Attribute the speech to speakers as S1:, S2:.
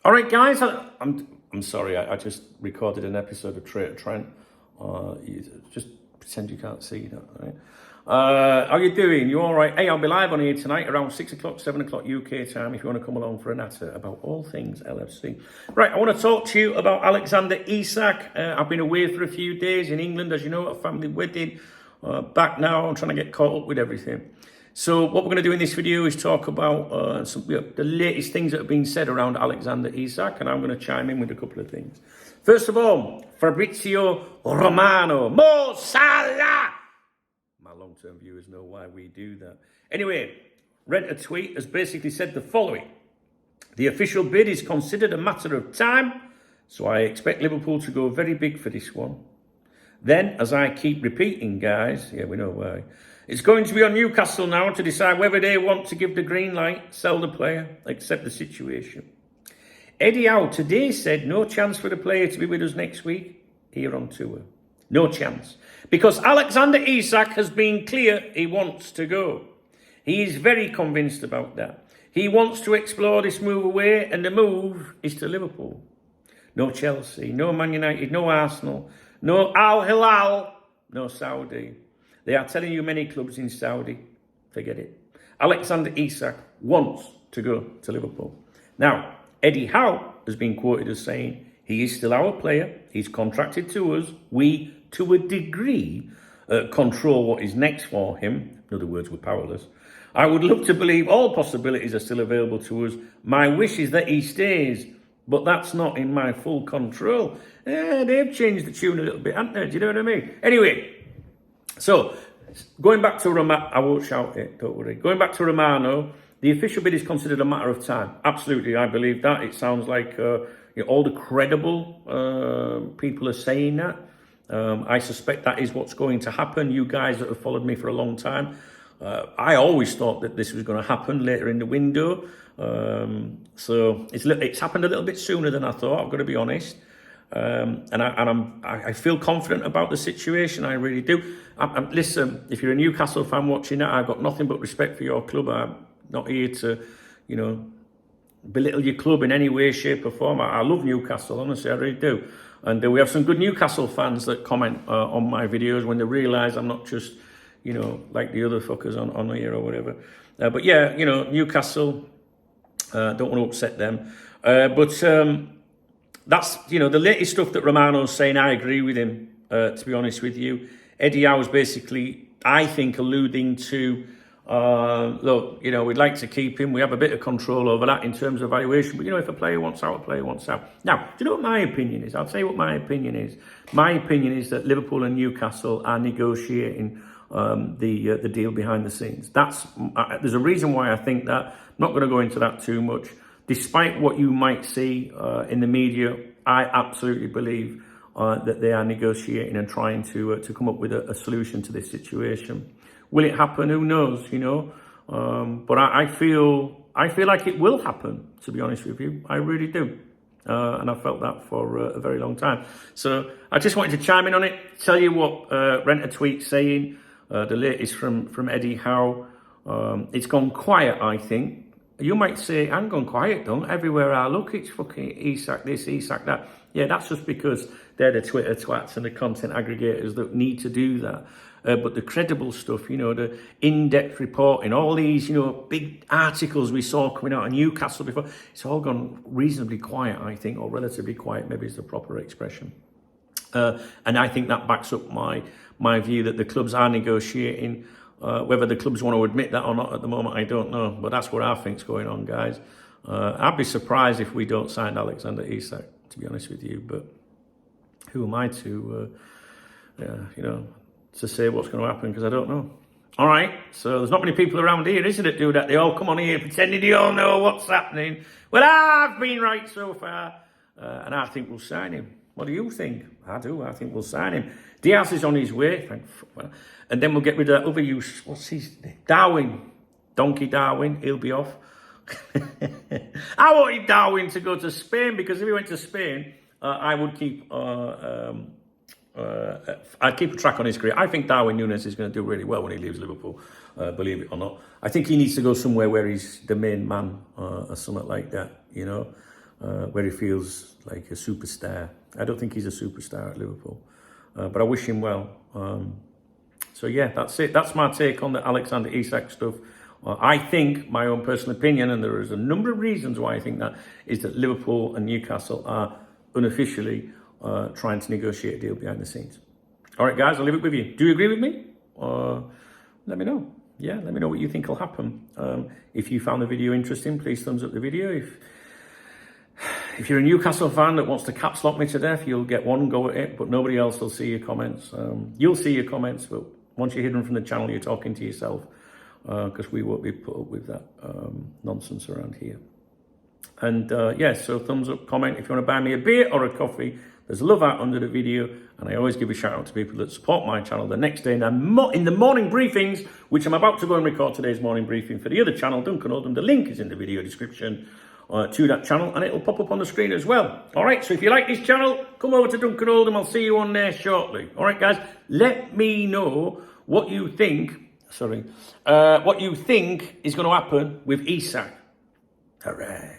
S1: All right, guys. I'm sorry. I just recorded an episode of Trent. Just pretend you can't see that. Right? How you doing? You all right? Hey, I'll be live on here tonight around 6 o'clock, 7 o'clock UK time if you want to come along for a natter about all things LFC. Right, I want to talk to you about Alexander Isak. I've been away for a few days in England, as you know, at a family wedding. Back now, I'm trying to get caught up with everything. So what we're going to do in this video is talk about the latest things that have been said around Alexander Isak, and I'm going to chime in with a couple of things. First of all, Fabrizio Romano, Mo Salah. My long-term viewers know why we do that. Anyway, read a tweet has basically said the following. The official bid is considered a matter of time, so I expect Liverpool to go very big for this one. Then, as I keep repeating, guys, yeah, we know why, it's going to be on Newcastle now to decide whether they want to give the green light, sell the player, accept the situation. Eddie Howe today said no chance for the player to be with us next week here on tour. No chance. Because Alexander Isak has been clear he wants to go. He is very convinced about that. He wants to explore this move away, and the move is to Liverpool. No Chelsea, no Man United, no Arsenal, no Al Hilal, no Saudi. They are telling you many clubs in Saudi. Forget it. Alexander Isak wants to go to Liverpool. Now, Eddie Howe has been quoted as saying, he is still our player. He's contracted to us. We, to a degree, control what is next for him. In other words, we're powerless. I would love to believe all possibilities are still available to us. My wish is that he stays, but that's not in my full control. They've changed the tune a little bit, haven't they? Do you know what I mean? Anyway, so going back to Romano, I won't shout it, don't worry. Going back to Romano, the official bid is considered a matter of time. Absolutely, I believe that. It sounds like all the credible people are saying that. I suspect that is what's going to happen. You guys that have followed me for a long time, I always thought that this was going to happen later in the window. So it's happened a little bit sooner than I thought, I've got to be honest. And I feel confident about the situation. I really do. Listen, if you're a Newcastle fan watching that, I've got nothing but respect for your club. I'm not here to, belittle your club in any way, shape or form. I love Newcastle, honestly, I really do. And we have some good Newcastle fans that comment on my videos when they realise I'm not just, like the other fuckers on here or whatever. But yeah, Newcastle, don't want to upset them. But that's, the latest stuff that Romano's saying. I agree with him, to be honest with you. Eddie Howe was basically, I think, alluding to, look, we'd like to keep him. We have a bit of control over that in terms of valuation. But, if a player wants out, a player wants out. Now, do you know what my opinion is? I'll tell you what my opinion is. My opinion is that Liverpool and Newcastle are negotiating the deal behind the scenes. There's a reason why I think that. I'm not going to go into that too much. Despite what you might see in the media, I absolutely believe that they are negotiating and trying to come up with a solution to this situation. Will it happen? Who knows? But I feel like it will happen. To be honest with you, I really do, and I've felt that for a very long time. So I just wanted to chime in on it, tell you what Rent a Tweet saying. The latest from Eddie Howe. It's gone quiet, I think. You might say, I'm gone quiet, don't. Everywhere I look, it's fucking Isak this, Isak that. Yeah, that's just because they're the Twitter twats and the content aggregators that need to do that. But the credible stuff, the in-depth reporting, all these, big articles we saw coming out of Newcastle before, it's all gone reasonably quiet, I think, or relatively quiet, maybe is the proper expression. And I think that backs up my view that the clubs are negotiating. Whether the clubs want to admit that or not at the moment, I don't know. But that's what I think's going on, guys. I'd be surprised if we don't sign Alexander Isak, to be honest with you. But who am I to, to say what's going to happen? Because I don't know. All right. So there's not many people around here, isn't it, do that? They all come on here pretending they all know what's happening. Well, I've been right so far. And I think we'll sign him. What do you think? I do. I think we'll sign him. Diaz is on his way. And then we'll get rid of that other use. What's his name? Darwin. Donkey Darwin. He'll be off. I wanted Darwin to go to Spain because if he went to Spain, I would keep I'd keep a track on his career. I think Darwin Núñez is going to do really well when he leaves Liverpool, believe it or not. I think he needs to go somewhere where he's the main man or something like that, where he feels like a superstar. I don't think he's a superstar at Liverpool, but I wish him well. So yeah, that's it. That's my take on the Alexander Isak stuff. I think, my own personal opinion, and there is a number of reasons why I think that, is that Liverpool and Newcastle are unofficially trying to negotiate a deal behind the scenes. All right, guys, I'll leave it with you. Do you agree with me? Let me know. Yeah, let me know what you think will happen. If you found the video interesting, please thumbs up the video. If you're a Newcastle fan that wants to caps lock me to death, you'll get one go at it, but nobody else will see your comments. You'll see your comments, but once you're hidden from the channel, you're talking to yourself, because we won't be put up with that nonsense around here. And yeah, so thumbs up, comment. If you want to buy me a beer or a coffee, there's love out under the video. And I always give a shout out to people that support my channel the next day in the morning briefings, which I'm about to go and record today's morning briefing for the other channel, Duncan Oldham. The link is in the video description to that channel, and it'll pop up on the screen as well. All right, so if you like this channel, come over to Duncan Oldham. I'll see you on there shortly. All right, guys, let me know what you think. What you think is going to happen with Isak. Hooray.